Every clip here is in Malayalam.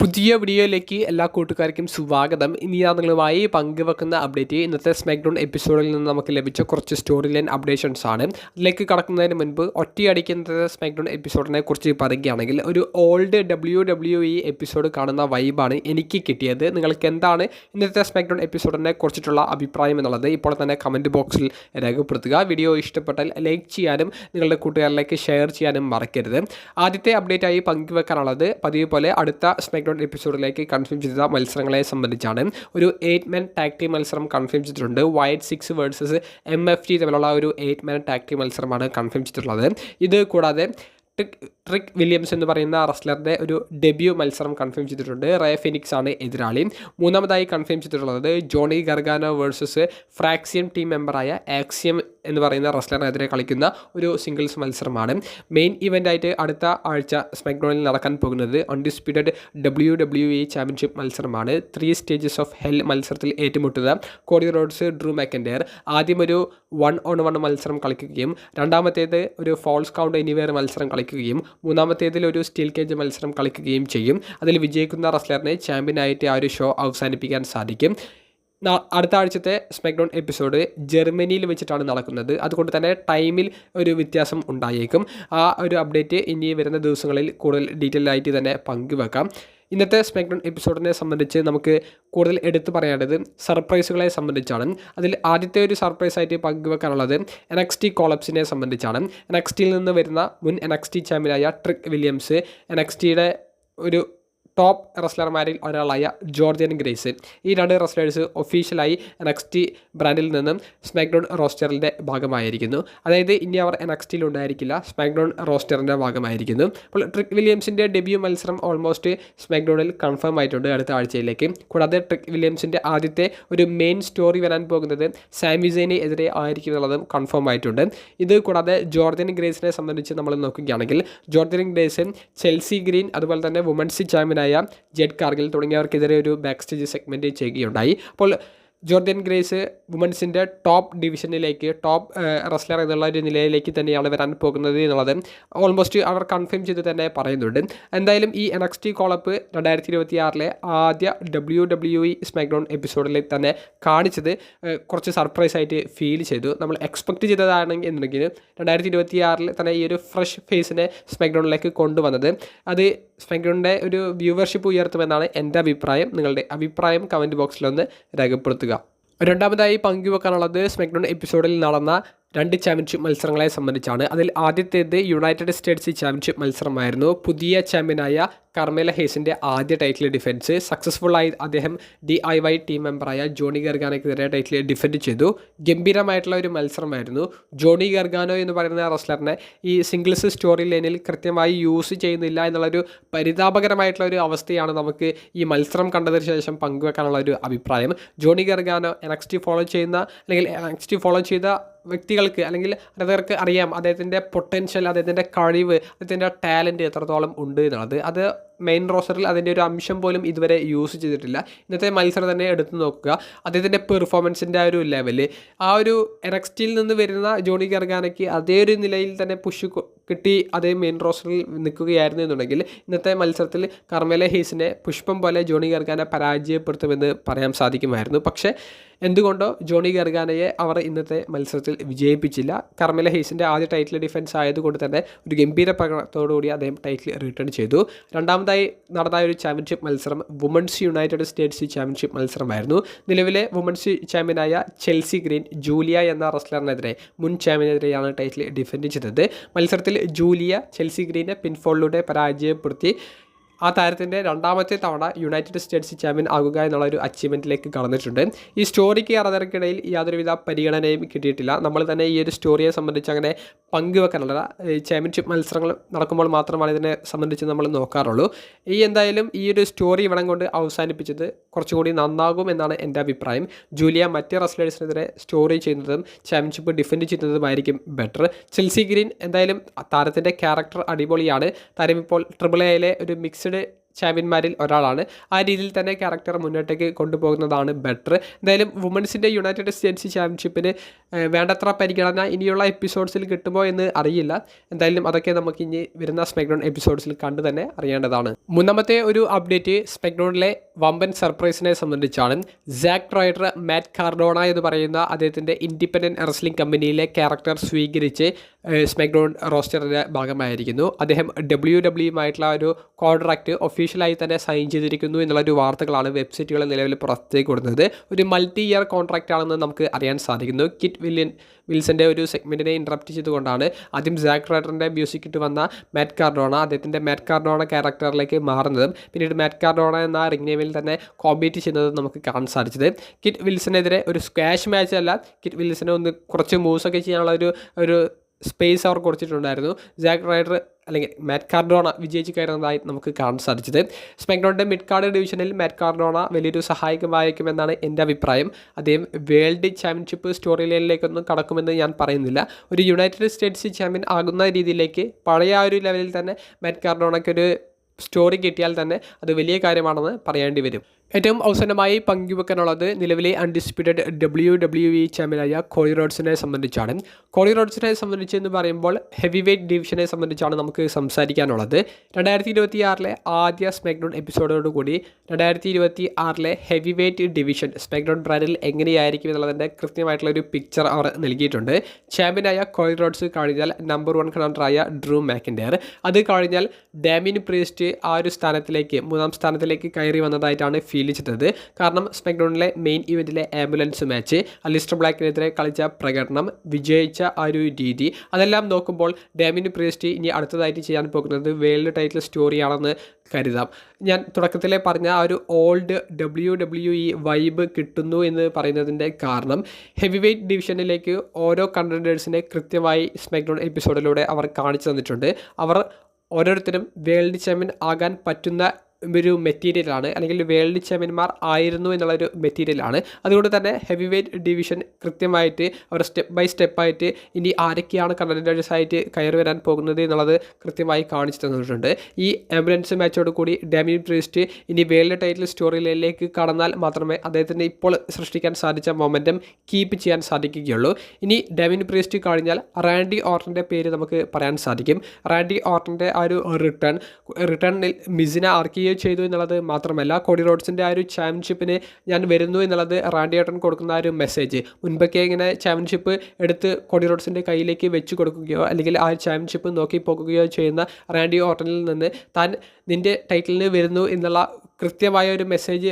പുതിയ വീഡിയോയിലേക്ക് എല്ലാ കൂട്ടുകാർക്കും സ്വാഗതം. ഇനി ഞാൻ നിങ്ങളുമായി പങ്കുവെക്കുന്ന അപ്ഡേറ്റ് ഇന്നത്തെ സ്മാക്ഡൗൺ എപ്പിസോഡിൽ നിന്ന് നമുക്ക് ലഭിച്ച കുറച്ച് സ്റ്റോറി ലൈൻ അപ്ഡേഷൻസ് ആണ്. അതിലേക്ക് കടക്കുന്നതിന് മുൻപ് ഒറ്റയടിക്കുന്ന സ്മാക്ഡൗൺ എപ്പിസോഡിനെ കുറിച്ച് പറയുകയാണെങ്കിൽ ഒരു ഓൾഡ് WWE എപ്പിസോഡ് കാണുന്ന വൈബാണ് എനിക്ക് കിട്ടിയത്. നിങ്ങൾക്ക് എന്താണ് ഇന്നത്തെ സ്മാക്ഡൗൺ എപ്പിസോഡിനെ കുറിച്ചിട്ടുള്ള അഭിപ്രായം എന്നുള്ളത് ഇപ്പോൾ തന്നെ കമൻറ്റ് ബോക്സിൽ രേഖപ്പെടുത്തുക. വീഡിയോ ഇഷ്ടപ്പെട്ടാൽ ലൈക്ക് ചെയ്യാനും നിങ്ങളുടെ കൂട്ടുകാരിലേക്ക് ഷെയർ ചെയ്യാനും മറക്കരുത്. ആദ്യത്തെ അപ്ഡേറ്റായി പങ്കുവെക്കാനുള്ളത് പതിവ് പോലെ അടുത്ത സ്മാക്ഡൗൺ എപ്പിസോഡിലേക്ക് കൺഫേം ചെയ്ത മത്സരങ്ങളെ സംബന്ധിച്ചാണ്. ഒരു 8-man ടാഗ് ടീം മത്സരം കൺഫേം ചെയ്തിട്ടുണ്ട്. വൈറ്റ് 6 വേഴ്സസ് MFT തമ്മിലുള്ള ഒരു 8-man ടാഗ് ടീം മത്സരമാണ് കൺഫേം ചെയ്തിട്ടുള്ളത്. ഇത് കൂടാതെ ട്രിക് വില്യംസ് എന്ന് പറയുന്ന റെസ്ലറുടെ ഒരു ഡെബ്യൂ മത്സരം കൺഫേം ചെയ്തിട്ടുണ്ട്. റേ ഫിനിക്സ് ആണ് എതിരാളി. മൂന്നാമതായി കൺഫേം ചെയ്തിട്ടുള്ളത് ജോണി ഗർഗാനോ വേഴ്സസ് ഫ്രാക്സിയം ടീം മെമ്പറായ ആക്സിയം എന്ന് പറയുന്ന റെസ്ലറിനെതിരെ കളിക്കുന്ന ഒരു സിംഗിൾസ് മത്സരമാണ്. മെയിൻ ഇവൻ്റായിട്ട് അടുത്ത ആഴ്ച സ്മാക്ഡൗണിൽ നടക്കാൻ പോകുന്നത് അൺഡിസ്പ്യൂട്ടഡ് WWE ചാമ്പ്യൻഷിപ്പ് മത്സരമാണ്. 3 സ്റ്റേജസ് ഓഫ് ഹെൽ മത്സരത്തിൽ ഏറ്റുമുട്ടുക കോഡി റോഡ്സ്, ഡ്രൂ മാക്കൻഡയർ ആദ്യം ഒരു 1-on-1 മത്സരം കളിക്കുകയും രണ്ടാമത്തേത് ഒരു ഫോൾസ് കൗണ്ട് എനിവേർ മത്സരം കളിക്കുകയും മൂന്നാമത്തേതിൽ ഒരു സ്റ്റീൽ കേജ് മത്സരം കളിക്കുകയും ചെയ്യും. അതിൽ വിജയിക്കുന്ന റെസ്ലറിനെ ചാമ്പ്യനായിട്ട് ആ ഒരു ഷോ അവസാനിപ്പിക്കാൻ സാധിക്കും. അടുത്ത ആഴ്ചത്തെ സ്മാക്ഡൗൺ എപ്പിസോഡ് ജർമ്മനിയിൽ വെച്ചിട്ടാണ് നടക്കുന്നത്. അതുകൊണ്ട് തന്നെ ടൈമിൽ ഒരു വ്യത്യാസം ഉണ്ടായേക്കും. ആ ഒരു അപ്ഡേറ്റ് ഇനി വരുന്ന ദിവസങ്ങളിൽ കൂടുതൽ ഡീറ്റെയിൽ ആയിട്ട് തന്നെ പങ്കുവെക്കാം. ഇന്നത്തെ സ്മാക്ഡൗൺ എപ്പിസോഡിനെ സംബന്ധിച്ച് നമുക്ക് കൂടുതൽ എടുത്തു പറയേണ്ടത് സർപ്രൈസുകളെ സംബന്ധിച്ചാണ്. അതിൽ ആദ്യത്തെ ഒരു സർപ്രൈസായിട്ട് പങ്കുവെക്കാനുള്ളത് NXT കോളപ്സിനെ സംബന്ധിച്ചാണ്. NXTയിൽ നിന്ന് വരുന്ന മുൻ NXT ചാമ്പ്യനായ ട്രിക് വില്യംസ് NXTയുടെ ഒരു ടോപ്പ് റെസ്ലർമാരിൽ ഒരാളായ ജോർജിയൻ ഗ്രേസ്, ഈ 2 റെസ്ലേഴ്സ് ഒഫീഷ്യലായി NXT ബ്രാൻഡിൽ നിന്നും സ്മാക്ഡൗൺ റോസ്റ്ററിൻ്റെ ഭാഗമായിരിക്കുന്നു. അതായത് ഇനി അവർ NXTയിൽ ഉണ്ടായിരിക്കില്ല, സ്മാക്ഡൗൺ റോസ്റ്ററിൻ്റെ ഭാഗമായിരിക്കുന്നു. അപ്പോൾ ട്രിക് വില്യംസിൻ്റെ ഡെബ്യൂ മത്സരം ഓൾമോസ്റ്റ് സ്മാക്ഡൗണിൽ കൺഫേം ആയിട്ടുണ്ട് അടുത്ത ആഴ്ചയിലേക്ക്. കൂടാതെ ട്രിക് വില്യംസിൻ്റെ ആദ്യത്തെ ഒരു മെയിൻ സ്റ്റോറി വരാൻ പോകുന്നത് സാമി സൈന് എതിരെ ആയിരിക്കും എന്നുള്ളതും കൺഫേം ആയിട്ടുണ്ട്. ഇത് കൂടാതെ ജോർജിയൻ ഗ്രേസിനെ സംബന്ധിച്ച് നമ്മൾ നോക്കുകയാണെങ്കിൽ ജോർജിയൻ ഗ്രേസ്, ചെൽസി ഗ്രീൻ, അതുപോലെ തന്നെ വുമൻസ് ചാമ്പ്യനായ ജെഡ് കാർഗിൽ തുടങ്ങിയവർക്കെതിരെ ഒരു ബാക്ക് സ്റ്റേജ് സെഗ്മെൻറ്റ് ചെയ്യുകയുണ്ടായി. അപ്പോൾ ജോർജിയൻ ഗ്രേസ് വുമൻസിൻ്റെ ടോപ്പ് ഡിവിഷനിലേക്ക്, ടോപ്പ് റെസ്ലർ എന്നുള്ള ഒരു നിലയിലേക്ക് തന്നെയാണ് വരാൻ പോകുന്നത് എന്നുള്ളത് ഓൾമോസ്റ്റ് അവർ കൺഫേം ചെയ്ത് തന്നെ പറയുന്നുണ്ട്. എന്തായാലും ഈ NXT കോളപ്പ് 2026 ആദ്യ WWE സ്മാക്ഡൗൺ എപ്പിസോഡിൽ തന്നെ കാണിച്ചത് കുറച്ച് സർപ്രൈസ് ആയിട്ട് ഫീൽ ചെയ്തു. നമ്മൾ എക്സ്പെക്റ്റ് ചെയ്തതാണെങ്കിൽ എന്നുണ്ടെങ്കിൽ 2026 തന്നെ ഈ ഒരു ഫ്രഷ് ഫേസിനെ സ്മാക്ഡൗണിലേക്ക് കൊണ്ടുവന്നത് അത് സ്മാക്ഡൗണിൻ്റെ ഒരു വ്യൂവർഷിപ്പ് ഉയർത്തുമെന്നാണ് എൻ്റെ അഭിപ്രായം. നിങ്ങളുടെ അഭിപ്രായം കമൻറ്റ് ബോക്സിലൊന്ന് രേഖപ്പെടുത്തുക. രണ്ടാമതായി പങ്കുവെക്കാനുള്ളത് സ്മാക്ഡൗൺ എപ്പിസോഡിൽ നടന്ന 2 ചാമ്പ്യൻഷിപ്പ് മത്സരങ്ങളെ സംബന്ധിച്ചാണ്. അതിൽ ആദ്യത്തേത് യുണൈറ്റഡ് സ്റ്റേറ്റ്സ് ചാമ്പ്യൻഷിപ്പ് മത്സരമായിരുന്നു. പുതിയ ചാമ്പ്യനായ കർമേല ഹേസിൻ്റെ ആദ്യ ടൈറ്റിൽ ഡിഫൻസ് സക്സസ്ഫുള്ളായി അദ്ദേഹം DIY ടീം മെമ്പറായ ജോണി ഗർഗാനോയ്ക്കെതിരെ ടൈറ്റിൽ ഡിഫെൻഡ് ചെയ്തു. ഗംഭീരമായിട്ടുള്ള ഒരു മത്സരമായിരുന്നു. ജോണി ഗർഗാനോ എന്ന് പറയുന്ന റെസ്ലറിനെ ഈ സിംഗിൾസ് സ്റ്റോറി ലൈനിൽ കൃത്യമായി യൂസ് ചെയ്യുന്നില്ല എന്നുള്ളൊരു പരിതാപകരമായിട്ടുള്ള ഒരു അവസ്ഥയാണ് നമുക്ക് ഈ മത്സരം കണ്ടതിന് ശേഷം പങ്കുവെക്കാനുള്ള ഒരു അഭിപ്രായം. ജോണി ഗർഗാനോ NXT ഫോളോ ചെയ്യുന്ന അല്ലെങ്കിൽ NXT ഫോളോ ചെയ്ത വ്യക്തികൾക്ക് അല്ലെങ്കിൽ അതവർക്ക് അറിയാം അദ്ദേഹത്തിൻ്റെ പൊട്ടൻഷ്യൽ, അദ്ദേഹത്തിൻ്റെ കഴിവ്, അദ്ദേഹത്തിൻ്റെ ടാലൻറ്റ് എത്രത്തോളം ഉണ്ട് എന്നുള്ളത്. അത് മെയിൻ റോസ്റ്ററിൽ അതിൻ്റെ ഒരു അംശം പോലും ഇതുവരെ യൂസ് ചെയ്തിട്ടില്ല. ഇന്നത്തെ മത്സരം തന്നെ എടുത്തു നോക്കുക, അദ്ദേഹത്തിൻ്റെ പെർഫോമൻസിൻ്റെ ആ ഒരു ലെവല്, ആ ഒരു NXTയിൽ നിന്ന് വരുന്ന ജോണി ഗർഗാനയ്ക്ക് അതേ ഒരു നിലയിൽ തന്നെ പുഷ് കിട്ടി അതേ മെയിൻ റോസ്റ്ററിൽ നിൽക്കുകയായിരുന്നു എന്നുണ്ടെങ്കിൽ ഇന്നത്തെ മത്സരത്തിൽ കർമേല ഹേസിനെ പുഷ്പം പോലെ ജോണി ഗർഗാനെ പരാജയപ്പെടുത്തുമെന്ന് പറയാൻ സാധിക്കുമായിരുന്നു. പക്ഷേ എന്തുകൊണ്ടോ ജോണി ഗർഗാനയെ അവർ ഇന്നത്തെ മത്സരത്തിൽ വിജയിപ്പിച്ചില്ല. കർമേല ഹേസിൻ്റെ ആദ്യ ടൈറ്റിൽ ഡിഫൻസ് ആയതുകൊണ്ട് തന്നെ ഒരു ഗംഭീര പ്രകടനത്തോടുകൂടി അദ്ദേഹം ടൈറ്റിൽ റിട്ടേൺ ചെയ്തു. രണ്ടാമതായി നടന്ന ഒരു ചാമ്പ്യൻഷിപ്പ് മത്സരം വുമൻസ് യുണൈറ്റഡ് സ്റ്റേറ്റ്സ് ചാമ്പ്യൻഷിപ്പ് മത്സരമായിരുന്നു. നിലവിലെ വുമൻസ് ചാമ്പ്യനായ ചെൽസി ഗ്രീൻ ജൂലിയ എന്ന റെസ്ലറിനെതിരെ, മുൻ ചാമ്പ്യനെതിരെയാണ് ടൈറ്റിൽ ഡിഫെൻഡ് ചെയ്തത്. മത്സരത്തിൽ ജൂലിയ ചെൽസി ഗ്രീനെ പിൻഫോളിലൂടെ പരാജയപ്പെടുത്തി ആ താരത്തിൻ്റെ രണ്ടാമത്തെ തവണ യുണൈറ്റഡ് സ്റ്റേറ്റ്സ് ചാമ്പ്യൻ ആകുക എന്നുള്ള ഒരു അച്ചീവ്മെൻറ്റിലേക്ക് കടന്നിട്ടുണ്ട്. ഈ സ്റ്റോറിക്ക് ആരാധകർക്കിടയിൽ യാതൊരുവിധ പരിഗണനയും കിട്ടിയിട്ടില്ല. നമ്മൾ തന്നെ ഈ ഒരു സ്റ്റോറിയെ സംബന്ധിച്ച് അങ്ങനെ പങ്കുവെക്കാനുള്ള ചാമ്പ്യൻഷിപ്പ് മത്സരങ്ങൾ നടക്കുമ്പോൾ മാത്രമാണ് ഇതിനെ സംബന്ധിച്ച് നമ്മൾ നോക്കാറുള്ളൂ. എന്തായാലും ഈ ഒരു സ്റ്റോറി ഇവിടം കൊണ്ട് അവസാനിപ്പിച്ചത് കുറച്ചുകൂടി നന്നാകും എന്നാണ് എൻ്റെ അഭിപ്രായം. ജൂലിയ മറ്റ് റെസ്ലേഴ്സിനെതിരെ സ്റ്റോറി ചെയ്യുന്നതും ചാമ്പ്യൻഷിപ്പ് ഡിഫെൻഡ് ചെയ്യുന്നതുമായിരിക്കും ബെറ്റർ. ചെൽസി ഗ്രീൻ എന്തായാലും താരത്തിൻ്റെ ക്യാരക്ടർ അടിപൊളിയാണ്. താരം ഇപ്പോൾ AAA ഒരു മിക്സ്ഡ് ചാമ്പ്യന്മാരിൽ ഒരാളാണ്. ആ രീതിയിൽ തന്നെ ക്യാരക്ടർ മുന്നോട്ടേക്ക് കൊണ്ടുപോകുന്നതാണ് ബെറ്റർ. എന്തായാലും വുമൻസിൻ്റെ യുണൈറ്റഡ് സ്റ്റേറ്റ്സ് ചാമ്പ്യൻഷിപ്പിന് വേണ്ടത്ര പരിഗണന ഇനിയുള്ള എപ്പിസോഡ്സിൽ കിട്ടുമോ എന്ന് അറിയില്ല. എന്തായാലും അതൊക്കെ നമുക്ക് ഇനി വരുന്ന സ്മാക്ഡൗൺ എപ്പിസോഡ്സിൽ കണ്ടു തന്നെ അറിയേണ്ടതാണ്. മൂന്നാമത്തെ ഒരു അപ്ഡേറ്റ് സ്മാക്ഡൗണിലെ വമ്പൻ സർപ്രൈസിനെ സംബന്ധിച്ചാണ്. സാക്ക് റൈഡർ മാറ്റ് കാർഡോണ എന്ന് പറയുന്ന അദ്ദേഹത്തിൻ്റെ ഇൻഡിപെൻഡൻറ്റ് റെസ്ലിംഗ് കമ്പനിയിലെ ക്യാരക്ടർ സ്വീകരിച്ച് സ്മാക്ഡൗൺ റോസ്റ്ററിൻ്റെ ഭാഗമായിരിക്കുന്നു. അദ്ദേഹം WWE ഒരു കോൺട്രാക്റ്റ് ഒഫീഷ്യലായി തന്നെ സൈൻ ചെയ്തിരിക്കുന്നു എന്നുള്ളൊരു വാർത്തകളാണ് വെബ്സൈറ്റുകൾ നിലവിൽ പുറത്തേക്ക് കൊടുക്കുന്നത്. ഒരു മൾട്ടി ഇയർ കോൺട്രാക്റ്റ് ആണെന്ന് നമുക്ക് അറിയാൻ സാധിക്കുന്നു. കിറ്റ് വിൽസൻ്റെ ഒരു സെഗ്മെൻറ്റിനെ ഇൻട്രപ്റ്റ് ചെയ്തുകൊണ്ടാണ് ആദ്യം സാക്ക് റൈഡറിൻ്റെ മ്യൂസിക് ഇട്ട് വന്ന മാറ്റ് കാർഡോണ അദ്ദേഹത്തിൻ്റെ മാറ്റ് കാർഡോണ ക്യാരക്ടറിലേക്ക് മാറുന്നതും പിന്നീട് മാറ്റ് കാർഡോണ എന്ന റിംഗ് നെയിമിൽ തന്നെ കോമ്പീറ്റ് ചെയ്യുന്നതും നമുക്ക് കാണാൻ സാധിച്ചത്. കിറ്റ് വിൽസനെതിരെ ഒരു സ്ക്വാഷ് മാച്ച് അല്ല, കിറ്റ് വിൽസനെ ഒന്ന് കുറച്ച് മൂവ്സൊക്കെ ചെയ്യാനുള്ള ഒരു സ്പേസ് അവർ കൊടുത്തിട്ടുണ്ടായിരുന്നു. സാക്ക് റൈഡർ അല്ലെങ്കിൽ മാറ്റ് കാർഡോണ വിജയിച്ച് കയറുന്നതായി നമുക്ക് കാണാൻ സാധിച്ചത്. സ്മാക്ഡൗണിൻ്റെ മിഡ് കാർഡ് ഡിവിഷനിൽ മാറ്റ് കാർഡോണ വലിയൊരു സഹായകമായിരിക്കുമെന്നാണ് എൻ്റെ അഭിപ്രായം. അദ്ദേഹം വേൾഡ് ചാമ്പ്യൻഷിപ്പ് സ്റ്റോറി ലൈനിലേക്കൊന്നും കടക്കുമെന്ന് ഞാൻ പറയുന്നില്ല. ഒരു യുണൈറ്റഡ് സ്റ്റേറ്റ്സ് ചാമ്പ്യൻ ആകുന്ന രീതിയിലേക്ക് പഴയ ഒരു ലെവലിൽ തന്നെ മാറ്റ് കാർഡോണയ്ക്കൊരു സ്റ്റോറി കിട്ടിയാൽ തന്നെ അത് വലിയ കാര്യമാണെന്ന് പറയേണ്ടി വരും. ഏറ്റവും അവസാനമായി പങ്കുവെക്കാനുള്ളത് നിലവിലെ അൺഡിസ്പ്യൂട്ടഡ് WWE ചാമ്പ്യനായ കോഡി റോഡ്സിനെ സംബന്ധിച്ചാണ്. കോഡി റോഡ്സിനെ സംബന്ധിച്ച് എന്ന് പറയുമ്പോൾ ഹെവി വെയ്റ്റ് ഡിവിഷനെ സംബന്ധിച്ചാണ് നമുക്ക് സംസാരിക്കാനുള്ളത്. 2026 ആദ്യ സ്മാക്ഡൗൺ എപ്പിസോഡോടുകൂടി 2026 ഹെവി വെയ്റ്റ് ഡിവിഷൻ സ്മാക്ഡൗൺ ബ്രാൻഡിൽ എങ്ങനെയായിരിക്കും എന്നുള്ളതിൻ്റെ കൃത്യമായിട്ടുള്ളൊരു പിക്ചർ അവർ നൽകിയിട്ടുണ്ട്. ചാമ്പ്യനായ കോഡി റോഡ്സ് കഴിഞ്ഞാൽ നമ്പർ 1 കണ്ടൻഡറായ ഡ്രൂ മാക്കിൻഡയർ, അത് കഴിഞ്ഞാൽ ഡാമിൻ പ്രീസ്റ്റ് ആ ഒരു സ്ഥാനത്തിലേക്ക് 3ാം സ്ഥാനത്തിലേക്ക് കയറി വന്നതായിട്ടാണ് ഫീൽ ചെയ്തത്. കാരണം സ്മാക്ഡൗണിലെ മെയിൻ ഇവൻറ്റിലെ ആംബുലൻസ് മാച്ച്, അലിസ്റ്റർ ബ്ലാക്കിനെതിരെ കളിച്ച പ്രകടനം, വിജയിച്ച ആ ഒരു രീതി, അതെല്ലാം നോക്കുമ്പോൾ ഡാമിൻ പ്രീസ്റ്റ് ഇനി അടുത്തതായിട്ട് ചെയ്യാൻ പോകുന്നത് വേൾഡ് ടൈറ്റിൽ സ്റ്റോറിയാണെന്ന് കരുതാം. ഞാൻ തുടക്കത്തിലെ പറഞ്ഞ ആ ഒരു ഓൾഡ് WWE വൈബ് കിട്ടുന്നു എന്ന് പറയുന്നതിൻ്റെ കാരണം ഹെവി വെയ്റ്റ് ഡിവിഷനിലേക്ക് ഓരോ കണ്ടൻഡേഴ്സിനെ കൃത്യമായി സ്മാക്ഡൗൺ എപ്പിസോഡിലൂടെ അവർ കാണിച്ചു തന്നിട്ടുണ്ട്. അവർ ഓരോരുത്തരും വേൾഡ് ചാമ്പ്യൻ ആകാൻ പറ്റുന്ന ഒരു മെറ്റീരിയലാണ്, അല്ലെങ്കിൽ വേൾഡ് ചാമ്പ്യന്മാർ ആയിരുന്നു എന്നുള്ളൊരു മെറ്റീരിയലാണ്. അതുകൊണ്ട് തന്നെ ഹെവി വെയ്റ്റ് ഡിവിഷൻ കൃത്യമായിട്ട് അവർ സ്റ്റെപ്പ് ബൈ സ്റ്റെപ്പായിട്ട് ഇനി ആരൊക്കെയാണ് കണ്ടൻഡേഴ്സായിട്ട് കയറി വരാൻ പോകുന്നത് എന്നുള്ളത് കൃത്യമായി കാണിച്ചു തന്നിട്ടുണ്ട്. ഈ ആംബുലൻസ് മാച്ചോട് കൂടി ഡാമിൻ പ്രീസ്റ്റ് ഇനി വേൾഡ് ടൈറ്റിൽ സ്റ്റോറിയിലേക്ക് കടന്നാൽ മാത്രമേ അദ്ദേഹത്തിന് ഇപ്പോൾ സൃഷ്ടിക്കാൻ സാധിച്ച മൊമെൻറ്റം കീപ്പ് ചെയ്യാൻ സാധിക്കുകയുള്ളൂ. ഇനി ഡാമിൻ പ്രീസ്റ്റ് കഴിഞ്ഞാൽ റാൻഡി ഓർട്ടൻ്റെ പേര് നമുക്ക് പറയാൻ സാധിക്കും. റാൻഡി ഓർട്ടൻ്റെ ആ ഒരു റിട്ടേണിൽ മിസിനെ ആർക്കിയോ ചെയ്തു എന്നുള്ളത് മാത്രമല്ല, കോഡി റോഡ്സിൻ്റെ ആ ഒരു ചാമ്പ്യൻഷിപ്പിന് ഞാൻ വരുന്നു എന്നുള്ളത് റാൻഡി ഓർട്ടൺ കൊടുക്കുന്ന ആ ഒരു മെസ്സേജ്. മുൻപൊക്കെ ഇങ്ങനെ ചാമ്പ്യൻഷിപ്പ് എടുത്ത് കോഡി റോഡ്സിൻ്റെ കയ്യിലേക്ക് വെച്ച് കൊടുക്കുകയോ അല്ലെങ്കിൽ ആ ചാമ്പ്യൻഷിപ്പ് നോക്കി പോകുകയോ ചെയ്യുന്ന റാൻഡി ഓർട്ടണിൽ നിന്ന് താൻ നിൻ്റെ ടൈറ്റിലിന് വരുന്നു എന്നുള്ള കൃത്യമായ ഒരു മെസ്സേജ്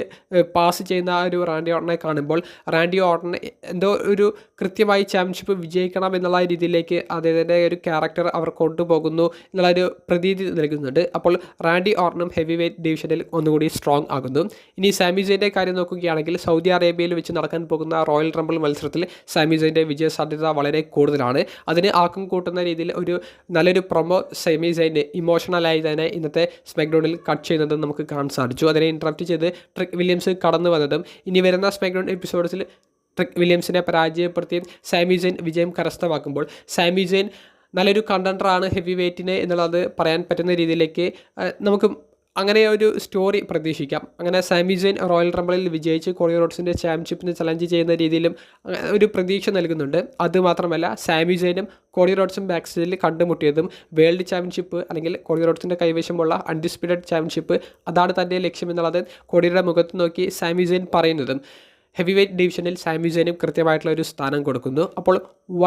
പാസ് ചെയ്യുന്ന ആ ഒരു റാൻഡി ഓർട്ടനെ കാണുമ്പോൾ റാൻഡി ഓർട്ടൺ എന്തോ ഒരു കൃത്യമായി ചാമ്പ്യൻഷിപ്പ് വിജയിക്കണം എന്നുള്ള രീതിയിലേക്ക് അദ്ദേഹത്തിൻ്റെ ഒരു ക്യാരക്ടർ അവർ കൊണ്ടുപോകുന്നു എന്നുള്ളൊരു പ്രതീതി നൽകുന്നുണ്ട്. അപ്പോൾ റാൻഡി ഓർട്ടണും ഹെവി വെയ്റ്റ് ഡിവിഷനിൽ ഒന്നുകൂടി സ്ട്രോങ് ആകുന്നു. ഇനി സാമി സെയിൻ്റെ കാര്യം നോക്കുകയാണെങ്കിൽ സൗദി അറേബ്യയിൽ വെച്ച് നടക്കാൻ പോകുന്ന റോയൽ റംബിൾ മത്സരത്തിൽ സാമി സെയിൻ്റെ വിജയ സാധ്യത വളരെ കൂടുതലാണ്. അതിന് ആക്കം കൂട്ടുന്ന രീതിയിൽ ഒരു നല്ലൊരു പ്രൊമോ സാമി സെയിൻ ഇമോഷണലായി തന്നെ ഇന്നത്തെ സ്മാക്ഡൗണിൽ കട്ട് ചെയ്യുന്നത് നമുക്ക് കാണാൻ സാധിച്ചു. അതിനെ ഇൻട്രപ്റ്റ് ചെയ്ത് ട്രിക് വില്യംസ് കടന്നു വന്നതും ഇനി വരുന്ന സ്മാക്ഡൗൺ എപ്പിസോഡ്സിൽ ട്രിക് വില്യംസിനെ പരാജയപ്പെടുത്തിയും സാമി സെയിൻ വിജയം കരസ്ഥമാക്കുമ്പോൾ സാമി സെയിൻ നല്ലൊരു കണ്ടൻഡറാണ് ഹെവി വെയ്റ്റിന് എന്നുള്ളത് പറയാൻ പറ്റുന്ന രീതിയിലേക്ക് നമുക്ക് അങ്ങനെ ഒരു സ്റ്റോറി പ്രതീക്ഷിക്കാം. അങ്ങനെ സാമി സെയിൻ റോയൽ റംബിളിൽ വിജയിച്ച് കോഡി റോഡ്സിൻ്റെ ചാമ്പ്യൻഷിപ്പിന് ചലഞ്ച് ചെയ്യുന്ന രീതിയിലും ഒരു പ്രതീക്ഷ നൽകുന്നുണ്ട്. അതുമാത്രമല്ല സാമി സെയിനും കോഡി റോഡ്സും ബാക്ക് സ്റ്റേജിൽ കണ്ടുമുട്ടിയതും വേൾഡ് ചാമ്പ്യൻഷിപ്പ് അല്ലെങ്കിൽ കോഡി റോഡ്സിൻ്റെ കൈവശമുള്ള അൺഡിസ്പ്യൂട്ടഡ് ചാമ്പ്യൻഷിപ്പ് അതാണ് തൻ്റെ ലക്ഷ്യം എന്നുള്ളത് കോഡിയുടെ മുഖത്ത് നോക്കി സാമി സെയിൻ പറയുന്നതും ഹെവി വെയ്റ്റ് ഡിവിഷനിൽ സാമി സെയിനും കൃത്യമായിട്ടുള്ള ഒരു സ്ഥാനം കൊടുക്കുന്നു. അപ്പോൾ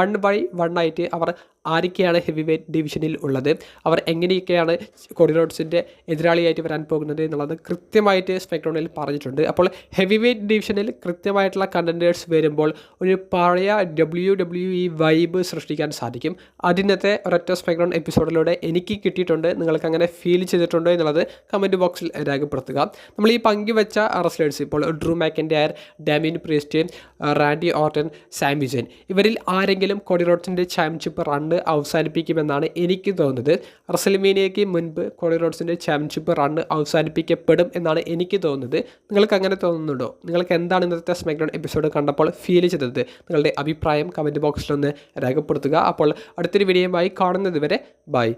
1/1 ആയിട്ട് അവർ ആരൊക്കെയാണ് ഹെവി വെയ്റ്റ് ഡിവിഷനിൽ ഉള്ളത്, അവർ എങ്ങനെയൊക്കെയാണ് കോഡി റോഡ്സിൻ്റെ എതിരാളിയായിട്ട് വരാൻ പോകുന്നത് എന്നുള്ളത് കൃത്യമായിട്ട് സ്മാക്ഡൗണിൽ പറഞ്ഞിട്ടുണ്ട്. അപ്പോൾ ഹെവി വെയ്റ്റ് ഡിവിഷനിൽ കൃത്യമായിട്ടുള്ള കണ്ടൻഡേഴ്സ് വരുമ്പോൾ ഒരു പഴയ WWE വൈബ് സൃഷ്ടിക്കാൻ സാധിക്കും. അതിനത്തെ ഒരൊറ്റ സ്മാക്ഡൗൺ എപ്പിസോഡിലൂടെ എനിക്ക് കിട്ടിയിട്ടുണ്ട്. നിങ്ങൾക്ക് അങ്ങനെ ഫീൽ ചെയ്തിട്ടുണ്ടോ എന്നുള്ളത് കമൻറ്റ് ബോക്സിൽ രേഖപ്പെടുത്തുക. നമ്മൾ ഈ പങ്കുവെച്ച റെസ്ലേഴ്സ് ഇപ്പോൾ Drew McIntyre, Damian Priest, Randy Orton, Sami Zayn ഇവരിൽ ആരെങ്കിലും കോഡി റോഡ്സിൻ്റെ ചാമ്പ്യൻഷിപ്പ് റൺ അവസാനിപ്പിക്കുമെന്നാണ് എനിക്ക് തോന്നുന്നത്. റസൽമേനിയയ്ക്ക് മുൻപ് കോഡി റോഡ്സിൻ്റെ ചാമ്പ്യൻഷിപ്പ് റൺ അവസാനിപ്പിക്കപ്പെടും എന്നാണ് എനിക്ക് തോന്നുന്നത്. നിങ്ങൾക്ക് അങ്ങനെ തോന്നുന്നുണ്ടോ? നിങ്ങൾക്ക് എന്താണ് ഇന്നത്തെ സ്മാക്ഡൗൺ എപ്പിസോഡ് കണ്ടപ്പോൾ ഫീൽ ചെയ്തത്? നിങ്ങളുടെ അഭിപ്രായം കമൻറ്റ് ബോക്സിലൊന്ന് രേഖപ്പെടുത്തുക. അപ്പോൾ അടുത്തൊരു വീഡിയോയുമായി കാണുന്നത് വരെ ബൈ.